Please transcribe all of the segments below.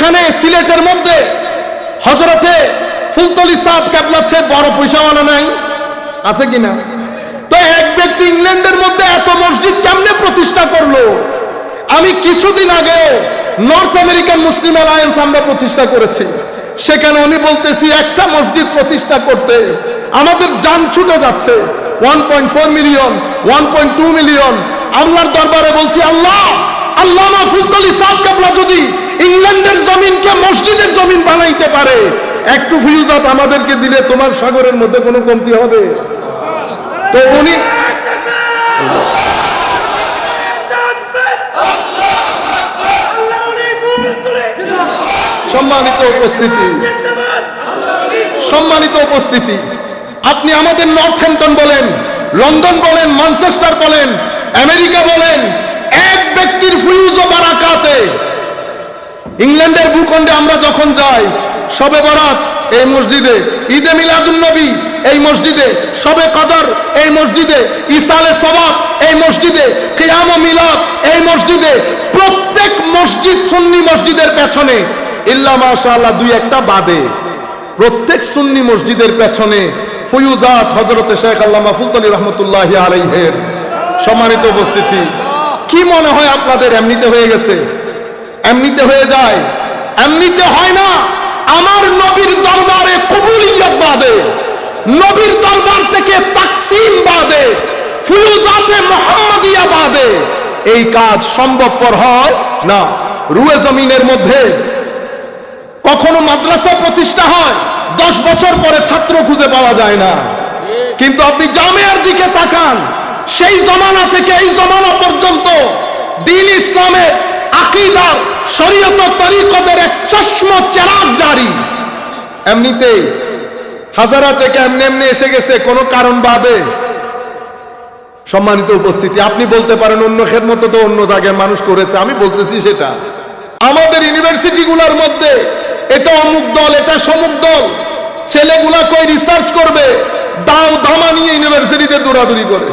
এখানে সিলেটের মধ্যে হযরতে ফুলতলি সাহেব কেবলা চেয়ে বড় পয়সাওয়ালা নাই, আছে কিনা? তো এক ব্যক্তি ইংল্যান্ডের মধ্যে এত মসজিদ কেমনে প্রতিষ্ঠা করলো? আমি কিছুদিন আগে নর্থ আমেরিকান মুসলিম অ্যালায়েন্স আমরা প্রতিষ্ঠা করেছি, সেখানে আমি বলতেছি একটা মসজিদ প্রতিষ্ঠা করতে আমাদের জান ছুটে যাচ্ছে। 1.4 মিলিয়ন, 1.2 মিলিয়ন। আল্লাহর দরবারে বলছি, আল্লাহ, আল্লামা ফুলতলি সাহেব কেবলা যদি ইংল্যান্ডের জমিনকে মসজিদের জমিন বানাইতে পারে, একটু ফিউজাত আমাদেরকে দিলে তোমার সাগরের মধ্যে কোনো কমতি হবে? তো উনি সম্মানিত উপস্থিতি, আপনি আমাদের নর্থহ্যাম্পটন বলেন, লন্ডন বলেন, ম্যানচেস্টার বলেন, আমেরিকা বলেন, এক ব্যক্তির ফিউজ ও বারাকাতে ইংল্যান্ডের ভূখণ্ডে আমরা যখন যাই, শবে বরাত এই মসজিদে, ঈদে মিলাদুন নবী এই মসজিদে, শবে কদর এই মসজিদে, ইসালে সওয়াব এই মসজিদে, কিয়াম ও মিলাদ এই মসজিদে, প্রত্যেক মসজিদ সুন্নি মসজিদের পেছনে ইল্লা মাশাআল্লাহ দুই একটা বাদে প্রত্যেক সুন্নি মসজিদের পেছনে ফয়ুজাত হযরতে শেখ আল্লামা ফুলতলি রাহমাতুল্লাহি আলাইহির। সম্মানিত উপস্থিতি, কি মনে হয় আপনাদের এমনিতে হয়ে গেছে? এমনিতে হয়ে যায়? এমনিতে হয় না। আমার নবীর দরবারে কবুলিয়ত বাদে, নবীর দরবার থেকে তাকসীম বাদে, ফয়ুজাতে মুহাম্মাদিয়া বাদে এই কাজ সম্ভবপর হয় না। রুয়ে জমিনের মধ্যে কখনো মাদ্রাসা প্রতিষ্ঠা হয়, 10 বছর পরে ছাত্র খুঁজে পাওয়া যায় না। কিন্তু আপনি জামিয়ার দিকে তাকান, সেই জমানা থেকে এই জমানা পর্যন্ত দ্বীন ইসলামের আকীদার শরীয়ত তরিকতের এক চশমা চেরাগ জারি। এমনিতে হাজারা থেকে এমনি এমনি এসে গেছে কোনো কারণ বাদে। সম্মানিত উপস্থিতি, আপনি বলতে পারেন অন্য খেদমত তো অন্য জায়গায় মানুষ করেছে, আমি বলতেছি সেটা আমাদের ইউনিভার্সিটি গুলার মধ্যে এটা অমুক দল, এটা সমুক দল, ছেলেগুলা কই রিসার্চ করবে, দাও দামা নিয়ে ইউনিভার্সিটিতে দৌড়াদৌড়ি করে।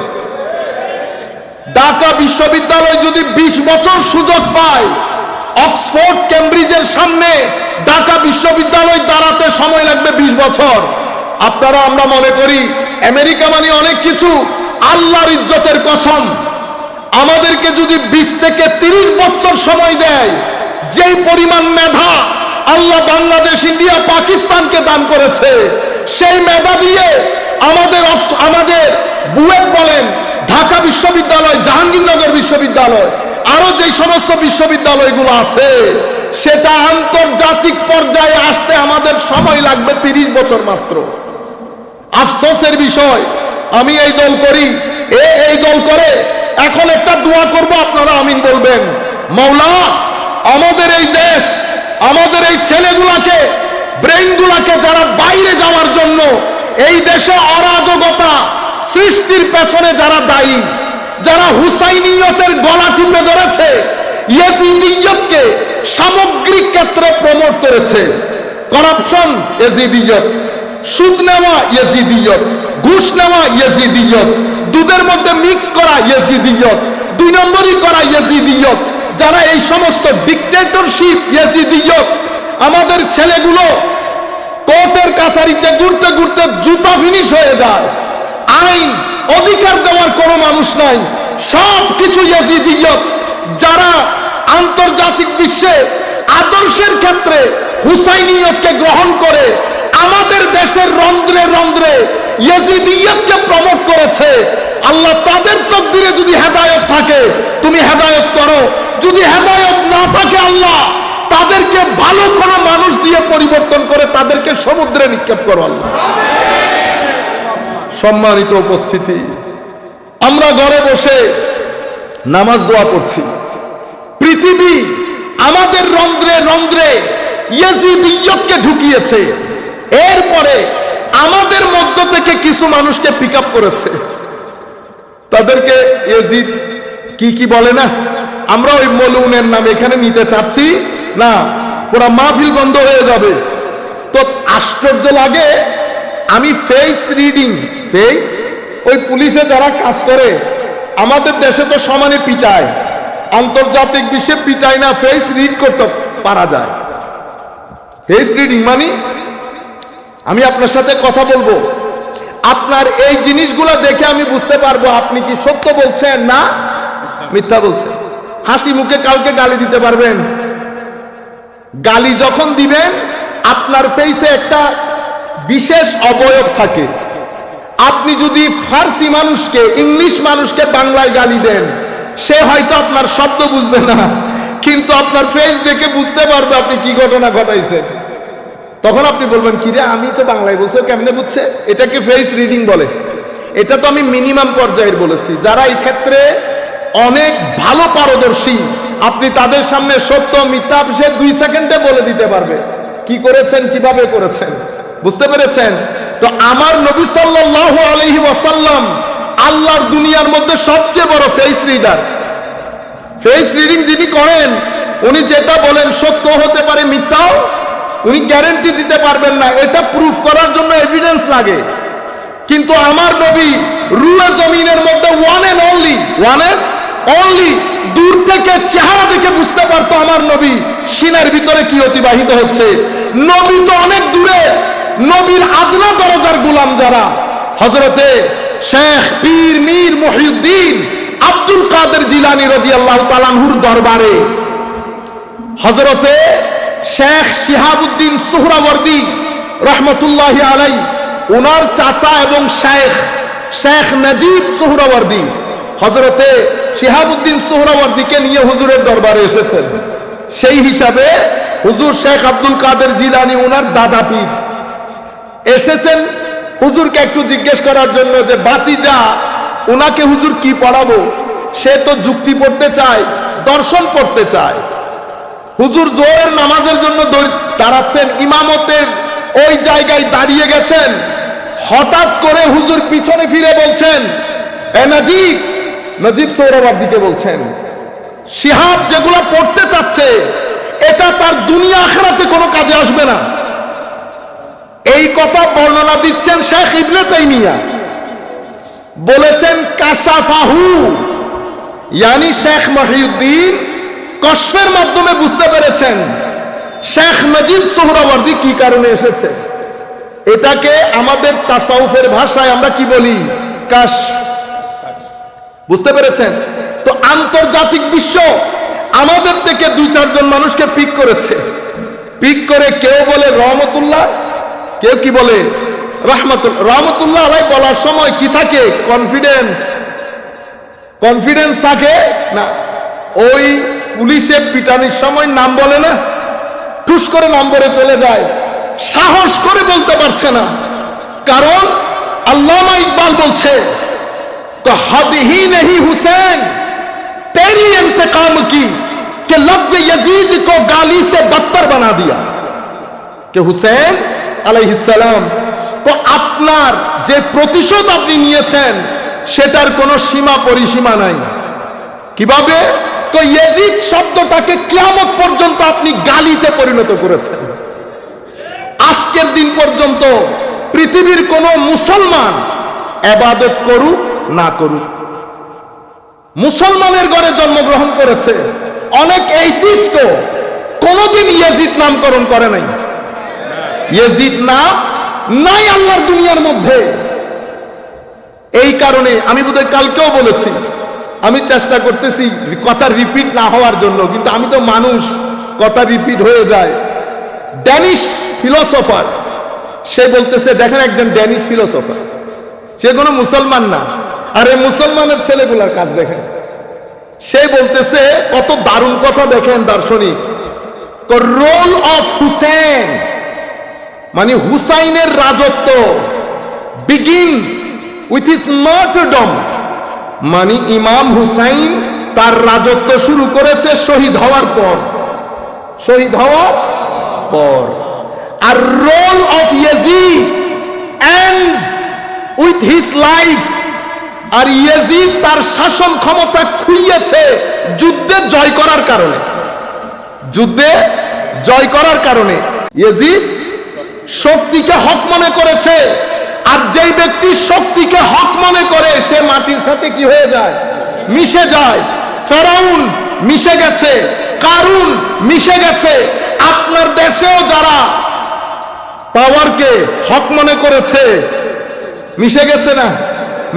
ঢাকা বিশ্ববিদ্যালয় যদি 20 বছর সুযোগ পায়, অক্সফোর্ড কেমব্রিজের সামনে ঢাকা বিশ্ববিদ্যালয় দাঁড়াতে সময় লাগবে 20 বছর। আপনারা আমরা মনে করি আমেরিকা মানে অনেক কিছু। আল্লাহর ইজ্জতের কসম, আমাদেরকে যদি 20 থেকে 30 বছর সময় দেয়, যেই পরিমাণ মেধা আল্লাহ বাংলাদেশ, ইন্ডিয়া, পাকিস্তানকে দান করেছে, সেই মেধা দিয়ে আমাদের বুয়েট বলেন, ঢাকা বিশ্ববিদ্যালয়, জাহাঙ্গীরনগর বিশ্ববিদ্যালয়, আরো যে সমস্ত বিশ্ববিদ্যালয়গুলো আছে, সেটা আন্তর্জাতিক পর্যায়ে আসতে আমাদের সময় লাগবে 30 বছর মাত্র। আফসোসের বিষয়, আমি এই দল করি, এই দল করে। এখন একটা দোয়া করব, আপনারা আমিন বলবেন। মাওলা, আমাদের এই দেশ, আমাদের এই ছেলেগুলাকে, ব্রেইনগুলাকে যারা বাইরে যাওয়ার জন্য এই দেশে অরাজকতা সৃষ্টির পেছনে যারা দায়ী, যারা হুসাইনিয়তের গলা টিপে ধরেছে, ইয়াজিদিয়তকে সামগ্রিক ক্ষেত্রে প্রমোট করেছে, করাপশন ইয়াজিদিয়ত, সুদ নেওয়া ইয়াজিদিয়ত, ঘুষ নেওয়া ইয়াজিদিয়ত, দুধের মধ্যে মিক্স করা ইয়াজিদিয়ত, 2 নম্বরই করা ইয়াজিদিয়ত, যারা এই সমস্ত ডিক্টেটরশিপ ইয়াজিদিয়ত, আমাদের ছেলেগুলো কোর্টের কাছারিতে ঘুরতে ঘুরতে জুতা ফিনিশ হয়ে যায়, আইন অধিকার দেওয়ার কোনো মানুষ নাই, সব কিছু ইয়াজিদিয়ত, যারা আন্তর্জাতিক বিশ্বে আদর্শের ক্ষেত্রে হুসাইনিয়তকে গ্রহণ করে আমাদের দেশের রন্ধ্রে রন্ধ্রে ইয়াজিদিয়তকে প্রমোট করেছে। আল্লাহ তাদের তকদিরে যদি হেদায়েত থাকে তুমি হেদায়েত করো, যদি হেদায়েত না থাকে আল্লাহ তাদেরকে ভালো কোনো মানুষ দিয়ে পরিবর্তন করে তাদেরকে সমুদ্রে নিক্ষেপ করো আল্লাহ। সম্মানিত উপস্থিতি, আমরা ঘরে বসে নামাজ দোয়া করছি, পৃথিবী আমাদের রন্ধ্রে রন্ধ্রে ইয়াজিদিয়তকে ঢুকিয়েছে, এরপরে আমাদের মধ্য থেকে কিছু মানুষকে পিক আপ করেছে, তাদেরকে ইয়াজিদ কি বলে না, আমরা ওই মলুনের নাম এখানে নিতে চাচ্ছি না, পুরো মাহফিল বন্ধ হয়ে যাবে। তো আশ্চর্য লাগে, আমি ফেস রিডিং, ফেস ওই পুলিশে যারা কাজ করে আমাদের দেশে তো সমানে পিটায়, আন্তর্জাতিক বিশ্বে পিটায় না, ফেস রিড করতে পারা যায়। ফেস রিডিং মানে আমি আপনার সাথে কথা বলবো, আপনার এই জিনিসগুলো দেখে আমি বুঝতে পারবো আপনি কি সত্য বলছেন না মিথ্যা বলছেন। হাসি মুখে কাউকে গালি দিতে পারবেন? গালি যখন দিবেন আপনার ফেসে একটা বিশেষ অবয়ব থাকে। আপনি যদি ফার্সি মানুষকে, ইংলিশ মানুষকে বাংলায় গালি দেন, সে হয়তো আপনার শব্দ বুঝবে না, কিন্তু আপনার ফেস দেখে বুঝতে পারবে আপনি কি ঘটনা ঘটাইছেন। তখন আপনি বলবেন কি রে, আমি তো বাংলায় বলছি, কেমনে বুঝছে? এটাকে ফেস রিডিং বলে। এটা তো আমি মিনিমাম পর্যায়ের বলেছি। যারা এই ক্ষেত্রে অনেক ভালো পারদর্শী, আপনি তাদের সামনে সত্য মিথ্যা সে 2 সেকেন্ডে বলে দিতে পারবে কি করেছেন, কিভাবে করেছেন। বুঝতে পেরেছেন? তো আমার নবী সাল্লাল্লাহু আলাইহি ওয়াসাল্লাম আল্লাহর দুনিয়ার মধ্যে সবচেয়ে বড় ফেস রিডার। ফেস রিডিং যিনি করেন, উনি যেটা বলেন সত্য হতে পারে মিথ্যাও, উনি গ্যারান্টি দিতে পারবেন না। এটা প্রুফ করার জন্য এভিডেন্স লাগে। কিন্তু আমার নবী রুয়ে জমিনের মধ্যে ওয়ান এন্ড অনলি দূর থেকে চেহারা দেখে বুঝতে পারতো আমার নবী সিনার ভিতরে কি অতিবাহিত হচ্ছে। নবী তো অনেক দূরে, নবীর আদনা দরজার গোলাম যারা, হযরতে শেখ পীর মীর মুহিউদ্দিন আব্দুল কাদের জিলানী রাদিয়াল্লাহু তাআলা আনহুর দরবারে হযরতে শেখ শিহাবুদ্দিন সুহরাওয়ার্দী রহমতুল্লাহি আলাইহি, ওনার চাচা এবং শেখ নজিব সুহরাওয়ার্দী হযরতে শিহাবুদ্দিন সুহরাওয়ার্দীকে নিয়ে হুজুরের দরবারে এসেছেন। সেই হিসাবে হুজুর শেখ আব্দুল কাদের জিলানী ওনার দাদা পীর এসেছেন হুজুরকে একটু জিজ্ঞেস করার জন্য যে বাতিজা ওনাকে হুজুর কি পড়াবো। সে তো যুক্তি পড়তে চায়, দর্শন পড়তে চায়। হুজুর জোহরের নামাজের জন্য দাঁড়াচ্ছেন, ইমামতের ওই জায়গায় দাঁড়িয়ে গেছেন। হঠাৎ করে হুজুর পিছনে ফিরে বলছেন, এ নজিব সোহরাওয়ার্দীকে বলছেন, শিহাব যেগুলো পড়তে চাচ্ছে এটা তার দুনিয়া আখিরাতে কোনো কাজে আসবে না। এই কথা বর্ণনা দিচ্ছেন শেখ ইবনে তাইমিয়া। বলেছেন কাশাফাহু, ইয়ানি শেখ মহিউদ্দিন কশফের মাধ্যমে বুঝতে পেরেছেন শেখ নজিব সোহরাওয়ার্দী কি কারণে এসেছে। এটাকে আমাদের তাসাউফের ভাষায় আমরা কি বলি? কাশফ। বুঝতে পেরেছেন? তো আন্তর্জাতিক বিশ্ব আমাদের থেকে 2-4 জন মানুষকে পিক করেছে। পিক করে কেউ বলে রহমতুল্লাহ, কেউ কি বলে রহমতুল্লাহ আলাই বলার সময় কি থাকে? কনফিডেন্স থাকে না। ওই পুলিশে পিটানির সময় নাম বলে না, টুস করে নম্বরে চলে যায়, সাহস করে বলতে পারছে না। কারণ আল্লামা ইকবাল বলছে तो हद ही नहीं हुसैन तेरी इंतकाम की कि लफ्ज यजीद को गाली से बदतर बना दिया। कि हुसैन अलैहिस्सलाम তো আপনার যে প্রতিশোধ আপনি নিয়েছেন সেটার কোনো সীমা পরিসীমা নাই। কিভাবে? তো ইয়াজিদ শব্দটাকে কিয়ামত পর্যন্ত আপনি গালিতে পরিণত করেছেন। আজকের দিন পর্যন্ত পৃথিবীর কোন মুসলমান ইবাদত করুক না করুক, মুসলমানের ঘরে জন্মগ্রহণ করেছে, অনেক এইথিস্ট কোনদিন ইয়াজিদ নামকরণ করে নাই। ইয়াজিদ নাম নাই আল্লাহর দুনিয়ার মধ্যে। এই কারণে আমি বোধহয় কালকেও বলেছি, আমি চেষ্টা করতেছি কথা রিপিট না হওয়ার জন্য, কিন্তু আমি তো মানুষ, কথা রিপিট হয়ে যায়। ড্যানিশ ফিলোসফার সে বলতেছে, দেখেন একজন ড্যানিশ ফিলোসফার, সে কোনো মুসলমান না, আরে মুসলমানের ছেলেগুলার কাজ দেখেন। সে বলতেছে কত দারুণ কথা, দেখেন দার্শনিক, রোল অফ হুসেন মানে হুসাইনের রাজত্ব বিগিনস উইথ হিজ মার্টারডম, মানে ইমাম হুসাইন তার রাজত্ব শুরু করেছে শহীদ হওয়ার পর, আর role of Yazid ends with his life. আর ইয়াজিদ তার শাসন ক্ষমতা খুইয়েছে যুদ্ধে জয় করার কারণে। ইয়াজিদ শক্তিকে হক মনে করেছে, আর যেই ব্যক্তি শক্তিকে হক মনে করে সে মাটির সাথে কি হয়ে যায়? মিশে যায়। ফেরাউন মিশে গেছে, কারুন মিশে গেছে। আপনার দেশেও যারা পাওয়ারকে হক মনে করেছে, মিশে গেছে না?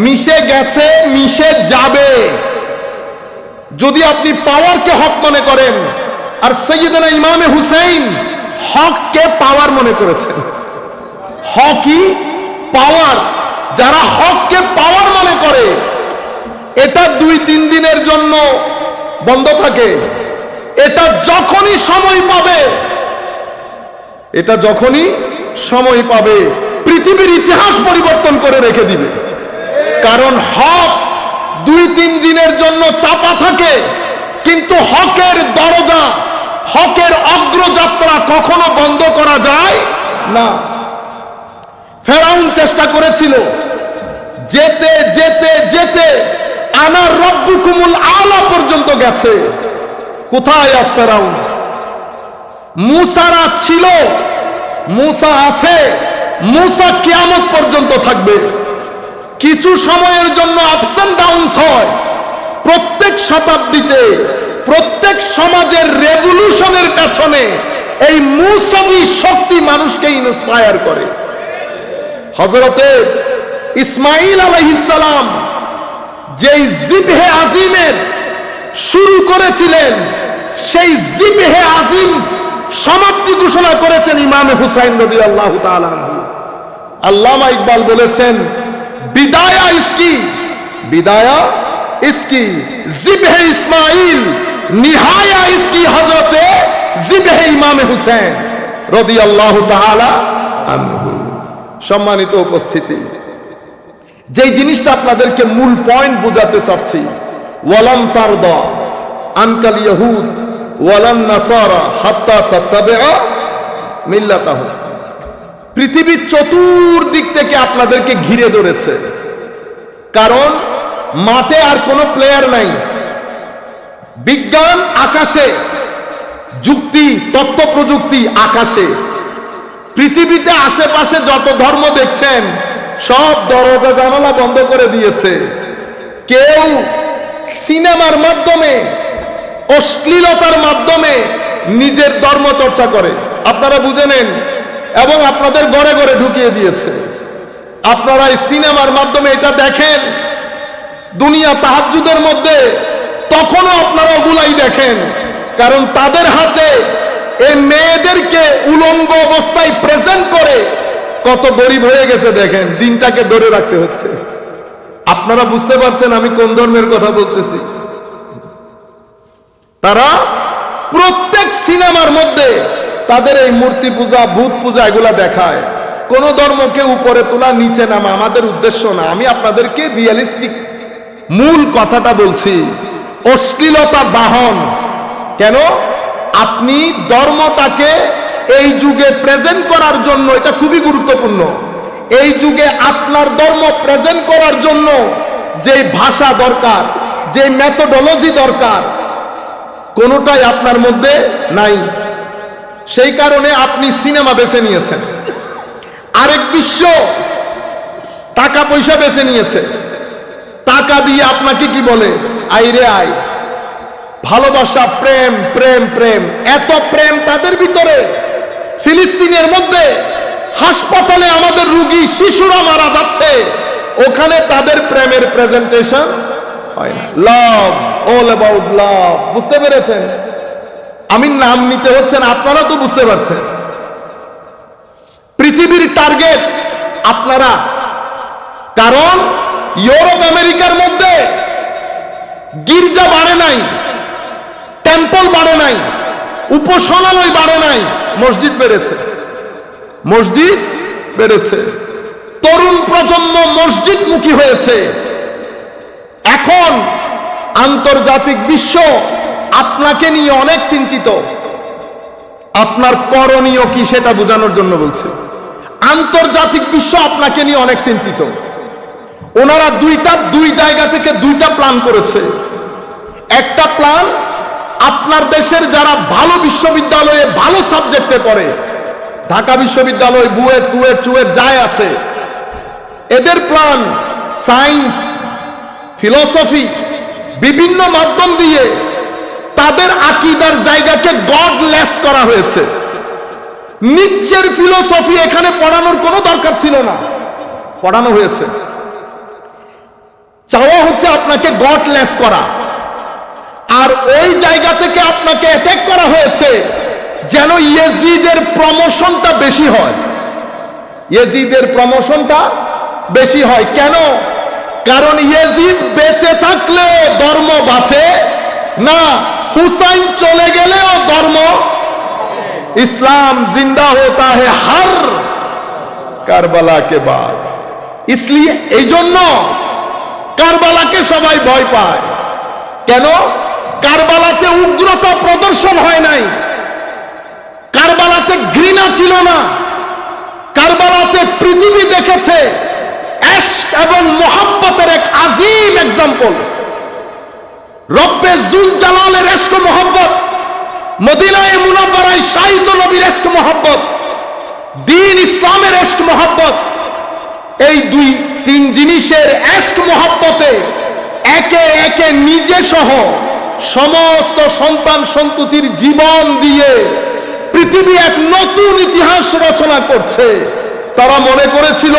মিশে গেছে, মিশে যাবে। যদি আপনি পাওয়ারকে হক মনে করেন, আর সৈয়দনা ইমামে হুসাইন হককে পাওয়ার মনে করেছেন। হকই পাওয়ার। যারা হককে পাওয়ার মনে করে, এটা 2-3 দিনের জন্য বন্ধ থাকে। এটা যখনই সময় পাবে, এটা যখনই সময় পাবে পৃথিবীর ইতিহাস পরিবর্তন করে রেখে দিবে। কারণ হক 2-3 দিনের জন্য চাপা থাকে, কিন্তু হকের দরজা, হকের অগ্রযাত্রা কখনো বন্ধ করা যায় না। ফেরাউন চেষ্টা করেছিল, যেতে যেতে যেতে আনা রব্বুকুমুল আলা পর্যন্ত গেছে। কোথায় আজ ফেরাউন? মুসারা ছিল, মুসা আছে, মুসা কিয়ামত পর্যন্ত থাকবে। কিছু সময়ের জন্য আপস এন্ড ডাউনস হয়। প্রত্যেক শতাব্দীতে, প্রত্যেক সমাজের রেভলিউশনের পেছনে এই মুসাবি শক্তি মানুষকে ইন্সপায়ার করে। হযরতে ইসমাঈল আলাইহিস সালাম যেই জিবহে আজিমের শুরু করেছিলেন, সেই জিবহে আজিম সমাপ্তি ঘোষণা করেছেন ইমামে হুসাইন রাদিয়াল্লাহু তাআলা আনহু। আল্লামা ইকবাল বলেছেন, বিদায়া ইসকি, বিদায়া ইসকি জিবহে ইসমাঈল, নিহায়া ইসকি হযরতে জিবহে ইমামে হুসাইন রাদিয়াল্লাহু তাআলা আনহু। সম্মানিত উপস্থিতি, যেই জিনিসটা আপনাদেরকে মূল পয়েন্ট বোঝাতে চাচ্ছি, ওয়ালাম তারদা আনকাল ইয়াহুদ ওয়ালান নাসারা হাত্তা তাত্তাবিআ মিল্লাতাহুম। পৃথিবীর চতুর্দিক থেকে আপনাদেরকে ঘিরে ধরেছে, কারণ মাঠে আর কোনো প্লেয়ার নাই। বিজ্ঞান আকাশে, যুক্তি তথ্য প্রযুক্তি আকাশে। পৃথিবীতে আশেপাশে যত ধর্ম দেখছেন, সব দরজা জানালা বন্ধ করে দিয়েছে। কেউ সিনেমার মাধ্যমে, অশ্লীলতার মাধ্যমে নিজের ধর্ম চর্চা করে, আপনারা বুঝে নেন, এবং আপনাদের ঘরে ঘরে ঢুকিয়ে দিয়েছে। আপনারা এই সিনেমার মাধ্যমে এটা দেখেন, দুনিয়া তাহাজ্জুদের মধ্যে, তখনও আপনারা ওগুলাই দেখেন। কারণ তাদের হাতে এই মেয়েদেরকে উলঙ্গ অবস্থায় প্রেজেন্ট করে কত গরিব হয়ে গেছে দেখেন, দিনটাকে ধরে রাখতে হচ্ছে। আপনারা বুঝতে পারছেন আমি কোন ধর্মের কথা বলতেছি? তারা প্রত্যেক সিনেমার মধ্যে তাদের এই মূর্তি পূজা, ভূত পূজা এগুলা দেখায়। কোন ধর্মকে উপরে তোলা, নিচে নামা আমাদের উদ্দেশ্য না। আমি আপনাদেরকে রিয়েলিস্টিক মূল কথাটা বলছি। অশ্লীলতা বাহন কেন? আপনি ধর্মটাকে এই যুগে প্রেজেন্ট করার জন্য, এটা খুবই গুরুত্বপূর্ণ। এই যুগে আপনার ধর্ম প্রেজেন্ট করার জন্য যে ভাষা দরকার, যে মেথোডোলজি দরকার, কোনোটাই আপনার মধ্যে নাই। সেই কারণে আপনি সিনেমা বেছে নিয়েছেন। আরেক বিশ্ব টাকা পয়সা বেছে নিয়েছে। টাকা দিয়ে আপনাকে কি বলে? আইরে আই, ভালোবাসা, প্রেম প্রেম প্রেম। এত প্রেম তাদের ভিতরে। ফিলিস্তিনের মধ্যে হাসপাতালে আমাদের রোগী শিশুরা মারা যাচ্ছে, ওখানে তাদের প্রেমের প্রেজেন্টেশন হয় না। লাভ, অল অ্যাবাউট লাভ। বুঝতে পেরেছেন? আমি নাম নিতে হচ্ছে না, আপনারা তো বুঝতে পারছেন। পৃথিবীর টার্গেট আপনারা। কারণ ইউরোপ আমেরিকার মধ্যে গির্জা বাড়ে নাই, টেম্পল বাড়ে নাই, উপাসনালয় বাড়ে নাই, মসজিদ বেড়েছে। মসজিদ বেড়েছে। তরুণ প্রজন্ম মসজিদমুখী হয়েছে। এখন আন্তর্জাতিক বিশ্ব আপনাকে নিয়ে অনেক চিন্তিত। আপনার করণীয় কি সেটা বোঝানোর জন্য বলছে। আন্তর্জাতিক বিশ্ব আপনাকে নিয়ে অনেক চিন্তিত। ওনারা দুই জায়গা থেকে দুইটা প্ল্যান করেছে। একটা প্ল্যান, আপনার দেশের যারা ভালো বিশ্ববিদ্যালয়ে ভালো সাবজেক্টে পড়ে, ঢাকা বিশ্ববিদ্যালয়, বুয়েট, কুয়েট, চুয়েট যাই আছে, এদের প্ল্যান সায়েন্স, ফিলোসফি, বিভিন্ন মাধ্যম দিয়ে তাদের আকীদার জায়গাকে গডলেস করা হয়েছে। নিৎসের ফিলোসফি এখানে পড়ানোর কোনো দরকার ছিল না, পড়ানো হয়েছে। চাওয়া হচ্ছে আপনাকে গডলেস করা, আর ওই জায়গা থেকে আপনাকে অ্যাটাক করা হয়েছে যেন ইয়েজিদের প্রমোশনটা বেশি হয়, ইয়েজিদের প্রমোশনটা বেশি হয়। কেন? কারণ ইয়েজিদ বেঁচে থাকলেও ধর্ম বাঁচে না, হুসাইন চলে গেলেও ধর্ম, ইসলাম জিন্দা होता है हर কারবালা के बाद। इसलिए এই জন্য কারবালাকে সবাই ভয় পায়। কেন? কারবালাতে উগ্রতা প্রদর্শন হয় নাই, কারবালাতে ঘৃণা ছিল না, কারবালাতে পৃথিবী দেখেছে ইশক এবং মোহাব্বতের এক আজিম এক্সাম্পল। রব্বে জুল জালালের ইশক মোহাব্বত, মদিনায়ে মুনাওয়ারায় শাহিদ নবীর ইশক মোহাব্বত, দ্বীন ইসলামের ইশক মোহাব্বত, এই দুই তিন জিনিসের ইশক মোহাব্বতে একে একে নিজে সহ সমস্ত সন্তান সন্ততির জীবন দিয়ে পৃথিবী এক নতুন ইতিহাস রচনা করছে। তারা মনে করেছিল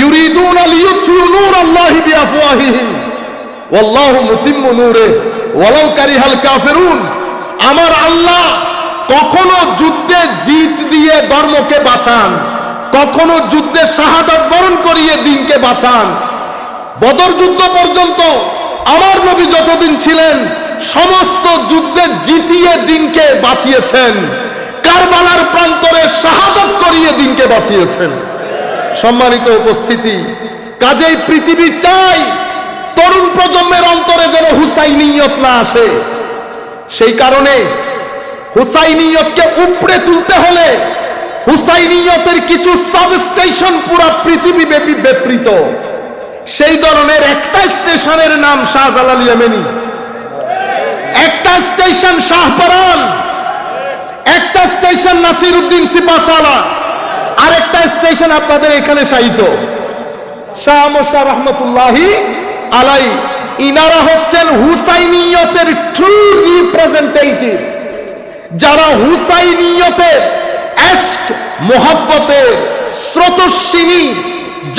ইউরিদুনা লিইউতফিউ নূরাল্লাহি বিআফওয়াহিহিম ওয়াল্লাহু মুতিম্মু নূরিহি ওয়ালাউ কারিহাল কাফিরুন। আমার আল্লাহ কখনো যুদ্ধে জিত দিয়ে ধর্মকে বাঁচান, কখনো যুদ্ধে শাহাদাত বরণ করিয়ে দ্বীনকে বাঁচান। বদর যুদ্ধ পর্যন্ত আমার নবী যতদিন ছিলেন সমস্ত যুদ্ধে জিতিয়ে দ্বীনকে বাঁচিয়েছেন, কারবালার প্রান্তরে শাহাদাত করিয়ে দ্বীনকে বাঁচিয়েছেন। সম্মানিত উপস্থিতি, কাজেই পৃথিবী চাই তরুণ প্রজন্মের অন্তরে যেন হুসাইনিয়ত না আসে। সেই কারণে হুসাইনিয়তকে উপড়ে তুলতে হলে হুসাইনিয়তের কিছু সাবস্টেশন পুরো পৃথিবী ব্যাপী বিস্তৃত। সেই ধরনের একটা স্টেশনের নাম শাহজালাল ইয়েমেনি, একটা স্টেশন শাহপরান, একটা স্টেশন নাসিরউদ্দিন সিপাহসালার, আর একটা স্টেশন আপনাদের এখানে শায়িত শাহ মোশা রহমতুল্লাহি আলাই। ইনারা হচ্ছেন হুসাইনিয়তের ট্রু রিপ্রেজেন্টেটিভ, যারা হুসাইনিয়তের ইশক মোহাব্বতের স্রোতস্বিনী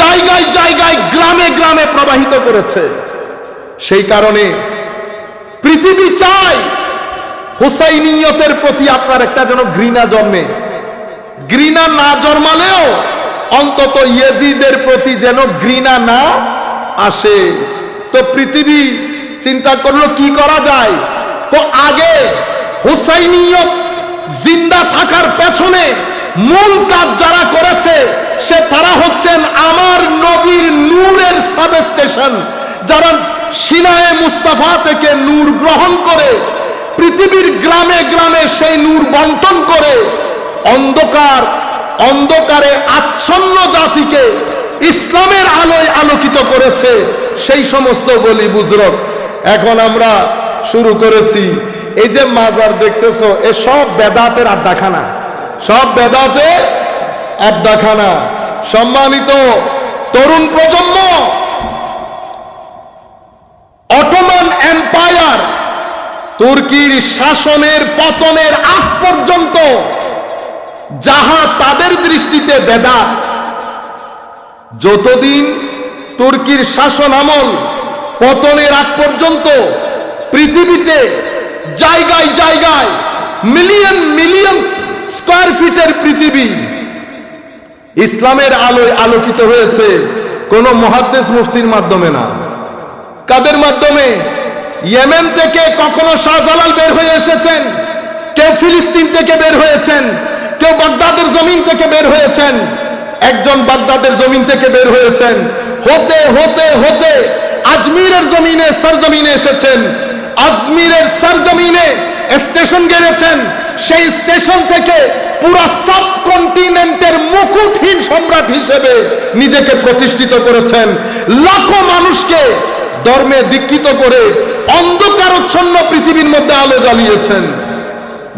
জায়গায় জায়গায় গ্রামে গ্রামে প্রবাহিত করেছে। সেই কারণে পৃথিবী চায় হুসাইনিয়তের প্রতি আপনার একটা যেন ঘৃণা জন্মে, ঘৃণা না জন্মালেও অন্তত ইয়েজিদের প্রতি যেন ঘৃণা না আসে। তো পৃথিবী চিন্তা করলো কি করা যায়। তো আগে হুসাইনিয়ত জিন্দা থাকার পেছনে মূল কাজ যারা করেছে তারা হচ্ছেন আমার নবীর নূরের সাবস্টেশন, যারা সিনায়ে মুস্তাফা থেকে নূর গ্রহণ করে পৃথিবীর গ্রামে গ্রামে সেই নূর বন্টন করে অন্ধকারে আচ্ছন্ন জাতিকে ইসলামের আলোয় আলোকিত করেছে। সেই সমস্ত বলি বুজরুগ এখন আমরা শুরু করেছি। এই যে মাজার দেখতেছো, এ সব বেদাতের আড্ডাখানা, সব বেদাতের আড্ডাখানা। সম্মানিত তরুণ প্রজন্ম, অটোমান এম্পায়ার তুর্কির শাসনের পতনের আগ পর্যন্ত যাহা তাদের দৃষ্টিতে বেদাত, যতদিন তুর্কির শাসন আমল পতনের আগ পর্যন্ত পৃথিবীতে জায়গায় জায়গায় মিলিয়ন মিলিয়ন স্কয়ার ফিটের পৃথিবী ইসলামের আলোয় আলোকিত হয়েছে কোন মুহাদ্দিস মুফতির মাধ্যমে না। কাদের মাধ্যমে? ইয়েমেন থেকে কখনো শাহজালাল বের হয়ে এসেছেন, কেউ ফিলিস্তিন থেকে বের হয়েছেন, কেউ বাগদাদের জমিন থেকে বের হয়েছেন। একজন বাগদাদের জমিন থেকে বের হয়েছেন, হতে হতে হতে আজমিরের জমিনে সরজমিনে এসেছেন, আজমিরের সরজমিনে স্টেশন গেড়েছেন। সেই স্টেশন থেকে পুরো সাবকন্টিনেন্টের মুকুটহীন সম্রাট হিসেবে নিজেকে প্রতিষ্ঠিত করেছেন। লাখো মানুষকে ধর্মে দীক্ষিত করে অন্ধকারচ্ছন্ন পৃথিবীর মধ্যে আলো জ্বালিয়েছেন।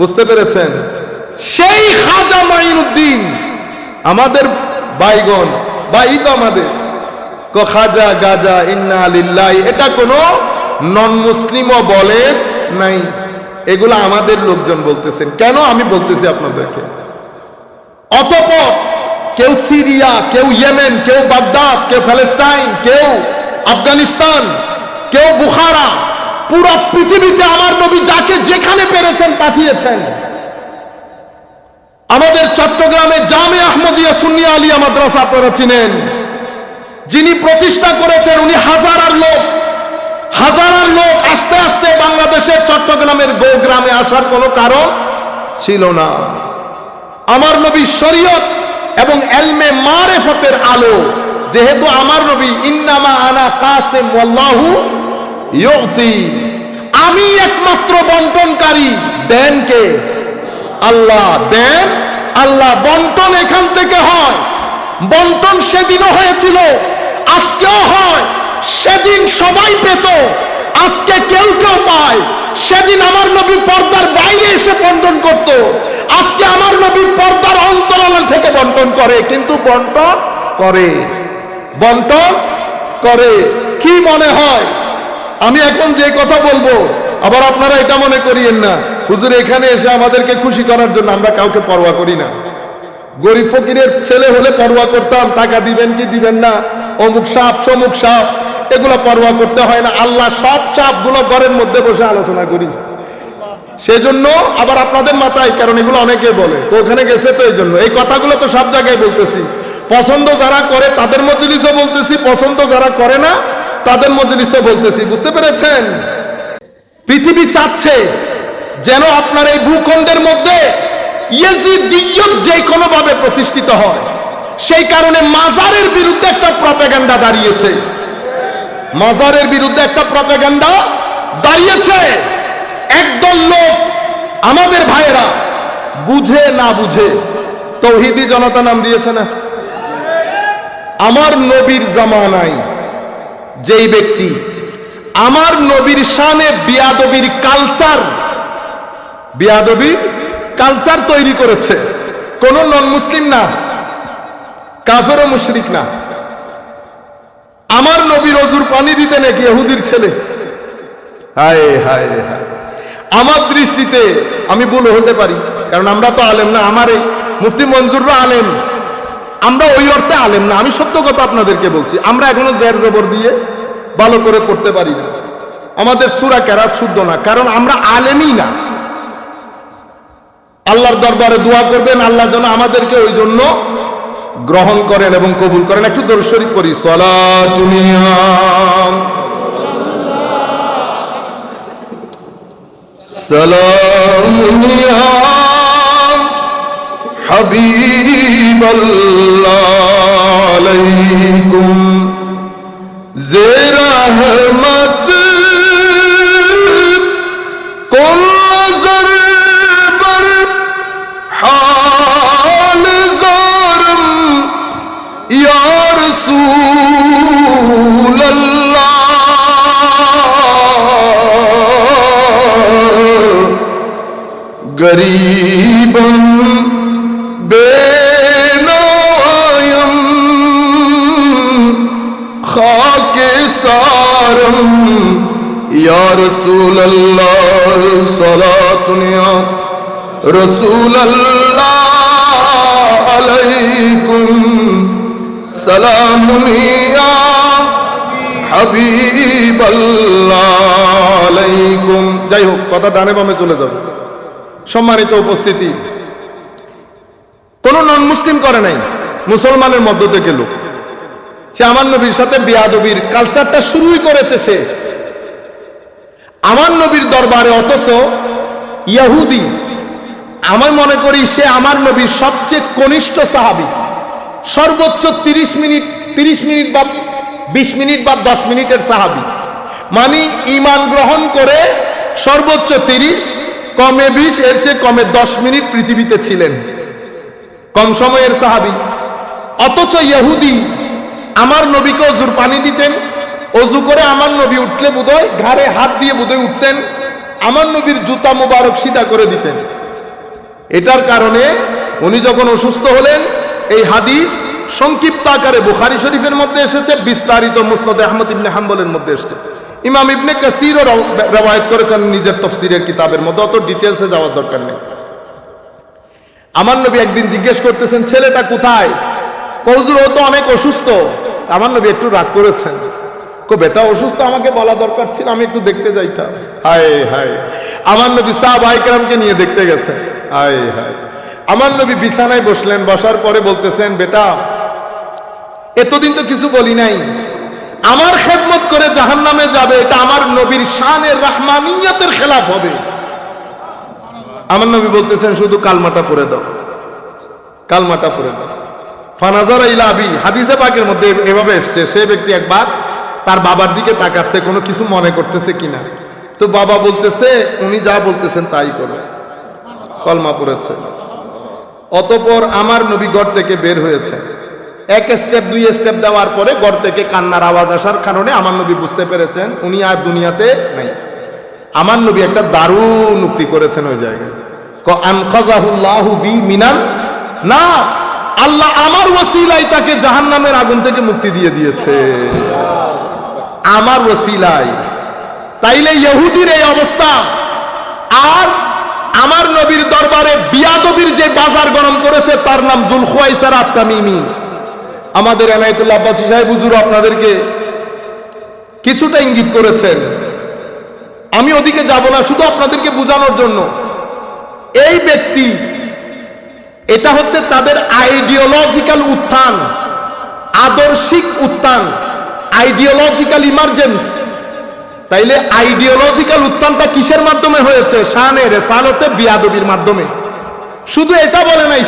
বুঝতে পেরেছেন? সেই খাজা মাইনুদ্দিন আমাদের বাইগন বা ঈদ আমাদের খাজা গাজা ইন্না লিল্লাহি, এটা কোনো নন মুসলিমও বলে নাই, এগুলো আমাদের লোকজন বলতেছেন। কেন আমি বলতেছি আপনাদেরকে, অতঃপর কেউ সিরিয়া, কেউ ইয়েমেন, কেউ বাগদাদ, কেউ প্যালেস্টাইন, কেউ আফগানিস্তান, কেউ বুখারা, পুরো পৃথিবীতে আমার নবী যাকে যেখানে পেরেছেন পাঠিয়েছেন। আমাদের চট্টগ্রামে জামে আহমদিয়া সুন্নিয়া আলিয়া মাদ্রাসা আপনারা চিনেন, যিনি প্রতিষ্ঠা করেছেন উনি হাজার লোক আস্তে আস্তে বাংলাদেশের চট্টগ্রামের গ্রামে আসার কোনো কারণ ছিল না। আমার নবী শরীয়ত এবং এলমে মারেফতের আলো, যেহেতু আমার নবী ইন্নামা আনা কাসিম ওয়াল্লাহু ইউতি, আমি একমাত্র বন্টনকারী, দেন কে? আল্লাহ, দেন আল্লাহ। বন্টন এখান থেকে হয়, বন্টন সেদিনও হয়েছিল, আজকেও হয়। সেদিন সবাই পেত, আজকে কেউ কেউ পায়। সেদিন আমার নবী পর্দার বাইরে এসে বন্টন করত, আজকে আমার নবী পর্দার অন্তরাল থেকে বন্টন করে, কিন্তু বন্টন করে। কি মনে হয় আমি এখন যে কথা বলবো, আবার আপনারা এটা মনে করিয়েন না হুজুর এখানে এসে আমাদেরকে খুশি করার জন্য আমরা কাউকে পরোয়া করি না। গরিব ফকিরের ছেলে হলে পরোয়া করতাম, টাকা দিবেন কি দিবেন না, অমুক সাপ সমুক সাপ, এগুলো পরোয়া করতে হয় না। আল্লাহ সব সাপগুলো ঘরের মধ্যে বসে আলোচনা করি। সেজন্য আবার আপনাদের মাথায়, কারণ এগুলো অনেকে বলে ওখানে গেছে, তো এই জন্য এই কথাগুলো তো সব জায়গায় বলতেছি। পছন্দ যারা করে তাদের মজলিসও বলতেছি, পছন্দ যারা করে না তাদের মজলিসও বলতেছি। বুঝতে পেরেছেন? পৃথিবী চাচ্ছে যেন আপনার এই ভূখণ্ডের মধ্যে ইয়েজিদিয়ত যে কোনো ভাবে প্রতিষ্ঠিত হয়। সেই কারণে মাজারের বিরুদ্ধে একটা প্রপাগান্ডা দাঁড়িয়েছে, মাজারের বিরুদ্ধে একটা প্রপাগান্ডা দাঁড়িয়েছে। একদল লোক, আমাদের ভাইয়েরা বুঝে না বুঝে তৌহিদি জনতা নাম দিয়েছে না। আমার নবীর জামানায় যেই ব্যক্তি আমার নবীর শানে বিয়াদবির কালচার তৈরি করেছে, কোন নন মুসলিম না, কাফের ও মুশরিক না। আমার নবীর অজুর পানি দিতে নাকি ইহুদির ছেলে। হায় হায় হায়, আমার দৃষ্টিতে আমি ভুল হতে পারি, কারণ আমরা তো আলেম না। আমার এই মুফতি মঞ্জুররা আলেম, আমরা ওই অর্থে আলেম না। আমি সত্য কথা আপনাদেরকে বলছি, আমরা এখনো জের জবর দিয়ে ভালো করে পড়তে পারি না, আমাদের সূরা কেরাত শুদ্ধ না, কারণ আমরা আলেমই না। আল্লাহর দরবারে দোয়া করবেন, আল্লাহ যেন আমাদেরকে ওই জন্য গ্রহণ করেন এবং কবুল করেন। একটু দরুদ শরীফ পড়ি। সালামুনিয়া হাবিবাল্লাহ আলাইকুম যে রহমত কুল নজর बर हाल ज़ारम या रसूल अल्लाह गरीबन बेनायम खाके सारम या रसूल अल्लाह सलातुनिया रसूल अल्लाह अलैकुम सलामुनिया হাবিবাল্লাহ আলাইকুম। যাই হোক, কথা ডানে বামে চলে যাবে। সম্মানিত উপস্থিতি, কোন নন মুসলিম করে নাই, মুসলমানের মধ্য থেকে লোক। সে আমার নবীর সাথে বিয়াদবির কালচারটা শুরুই করেছে সে আমার নবীর দরবারে। অথচ ইহুদি, আমি মনে করি সে আমার নবীর সবচেয়ে কনিষ্ঠ সাহাবী। সর্বোচ্চ 30 মিনিট বা 20 মিনিট বা 10 মিনিটের সাহাবী, মানে ঈমান গ্রহণ করে সর্বোচ্চ 30, কমে 20, এর চেয়ে কমে 10 মিনিট পৃথিবীতে ছিলেন, কম সময়ের সাহাবী। অথচ ইহুদি আমার নবীকে অজুর পানি দিতেন, অজু করে আমার নবী উঠলে বোধহয় ঘাড়ে হাত দিয়ে বোধহয় উঠতেন, আমার নবীর জুতা মুবারক সিধা করে দিতেন। এটার কারণে উনি যখন অসুস্থ হলেন, এই হাদিস সংক্ষিপ্ত আকারে বুখারী শরীফের মধ্যে এসেছে, বিস্তারিত মুসনাদে আহমদ ইবনে হাম্বলের মধ্যে এসেছে। ইমাম ইবনে কাসিরও রওয়ায়াত করেছেন নিজের তাফসীরের কিতাবের মধ্যে, অত ডিটেইলসে যাওয়ার দরকার নেই। আমার নবী একদিন জিজ্ঞেস করতেছেন ছেলেটা কোথায়? হুজুর ও তো অনেক অসুস্থ। আমার নবী একটু রাগ করেছেন, বেটা অসুস্থ আমাকে বলা দরকার ছিল, আমি একটু দেখতে যাইতাম। হায় হায়, আমার নবী সাহাবায়ে কেরামকে নিয়ে দেখতে গেছেন। হায় হায়, আমার নবী বিছানায় বসলেন, বসার পরে বলতেছেন বেটা এতদিন তো কিছু বলি নাই, আমার খেদমত করে জাহান্নামে যাবে, এটা আমার নবীর শানের রহমানিয়তের খেলাফ হবে। আমার নবী বলতেছেন শুধু কালমাটা পড়ে দাও, কালমাটা পড়ে দাও। ফানাজারা ইলা আবি, হাদিসে পাকের মধ্যে এভাবে এসছে, সে ব্যক্তি একবার তার বাবার দিকে তাকাচ্ছে কোনো কিছু মনে করতেছে কিনা। তো বাবা বলতেছে উনি যা বলতেছেন তাই করো, কলমা পড়েছে। অতঃপর আমার নবী ঘর থেকে বের হয়েছে, এক স্টেপ দুই স্টেপ দেওয়ার পরে ঘর থেকে কান্নার আওয়াজ আসার কারণে আমার নবী বুঝতে পেরেছেন উনি আর দুনিয়াতে নাই। আমার নবী একটা দারুণ উক্তি করেছেন ওই জায়গায়, আনকাযাহুল্লাহু বি মিনান না, আল্লাহ আমার ওসিলায় তাকে জাহান্নামের আগুন থেকে মুক্তি দিয়ে দিয়েছে, আমার ওসিলায়। তাইলে ইহুদির এই অবস্থা, আর আমার নবীর দরবারে বিয়াদবির যে বাজার গরম করেছে তার নাম যুলখুয়াইসার আত-তামিমি। আমাদের এনায়েতুল্লাহ আব্বাসী সাহেব হুজুর আপনাদেরকে কিছুটা ইঙ্গিত করেছেন, আমি ওদিকে যাব না, শুধু আপনাদেরকে বোঝানোর জন্য। এই ব্যক্তি, এটা হচ্ছে তাদের আইডিওলজিক্যাল উত্থান, আদর্শিক উত্থান, আইডিওলজিক্যাল ইমার্জেন্স। তাইলে আইডিওলজিক্যাল উত্থানটা কিসের মাধ্যমে হয়েছে? শানে রিসালাতে বিয়াদবির মাধ্যমে। শুধু এটা বলে নাই,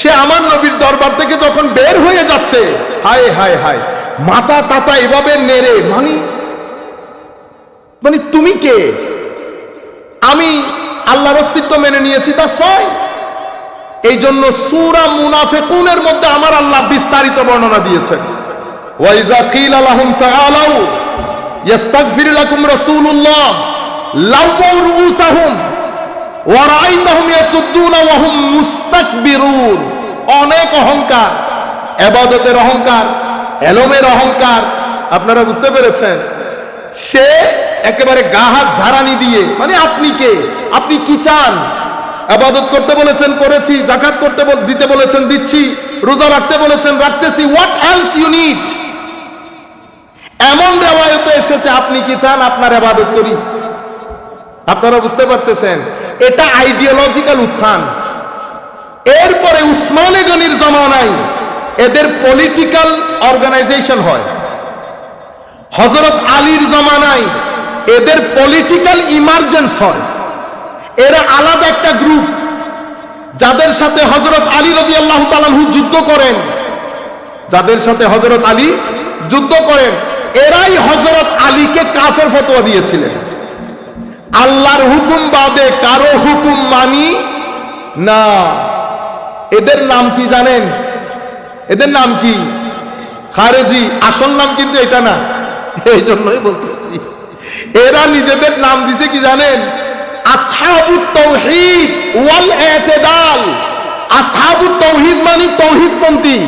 সে আমার নবীর দরবার থেকে যখন বের হয়ে যাচ্ছে, হায় হায় হায়, মাথা টাতা এভাবে নেড়ে, মানে তুমি কে? আমি আল্লাহর অস্তিত্ব মেনে নিয়েছি, তা ফাইন। এই জন্য সূরা মুনাফিকুনের মধ্যে আমার আল্লাহ বিস্তারিত বর্ণনা দিয়েছেন, ওয়াইজা কিলা লাহুম তাআলাউ ইস্তাগফির লাকুম রাসূলুল্লাহ লাওয়াউ রুউসাহুম ওয়া রাআইতাহুম ইয়াসুদ্দুনা ওয়া হুম মুস্তাকবিরুন। অনেক অহংকার, ইবাদতের অহংকার, এলমের অহংকার। আপনারা বুঝতে পেরেছেন? সে একেবারে গা হাত ঝাড়ানি দিয়ে, মানে আপনি কে, আপনি কি চান? ইবাদত করতে বলেছেন করেছি, যাকাত করতে দিতে বলেছেন দিচ্ছি, রোজা রাখতে বলেছেন রাখতেছি, হোয়াট এলস ইউ নিড? এমন রিওয়ায়াতে এসেছে আপনি কি চান আপনার ইবাদত করি? আপনারা বুঝতে পারতেছেন? এটা আইডিওলজিক্যাল উত্থান। এরপরে উসমানে গনির জামানায় এদের পলিটিক্যাল অর্গানাইজেশন হয়। হযরত আলীর জামানায় এদের পলিটিক্যাল ইমার্জেন্স হয়। এরা আলাদা একটা গ্রুপ, যাদের সাথে হযরত আলী রাদিয়াল্লাহু তাআলা আনহু যুদ্ধ করেন, যাদের সাথে হযরত আলী যুদ্ধ করেন, এরাই হযরত আলীকে কাফের ফতোয়া দিয়েছিলেন। আল্লাহর হুকুম বাদে কারো হুকুম মানি না। এদের নাম কি জানেন? এদের নাম কি? খারেজি। আসল নাম কিন্তু এটা না, এই জন্যই বলতেছি। এরা নিজেদের নাম দিছে কি জানেন? আসহাবুত তাওহীদ ওয়াল ইতিদাল। আসহাবুত তাওহীদ মানে তাওহীদপন্থী,